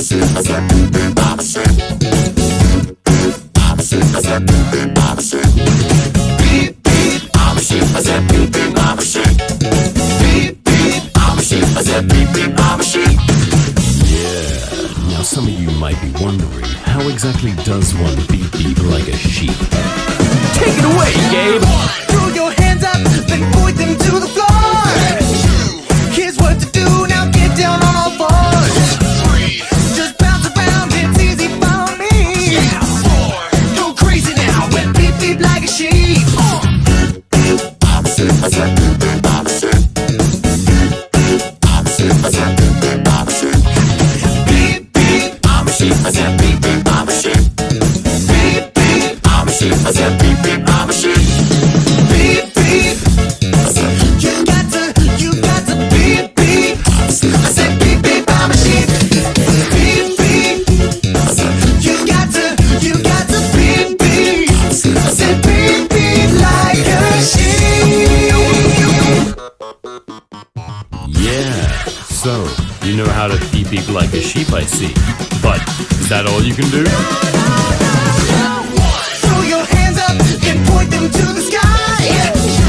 Now some of you might be wondering, how exactly does one beep beep like a sheep? Take it away, Gabe! Throw your hands up, then point them to the floor. Here's what to do, now get down on all fours. Just bounce around, it's easy for me. Go crazy now, and beep beep like a sheep. So, you know how to beep beep like a sheep, I see. But, is that all you can do? Throw your hands up and point them to the sky.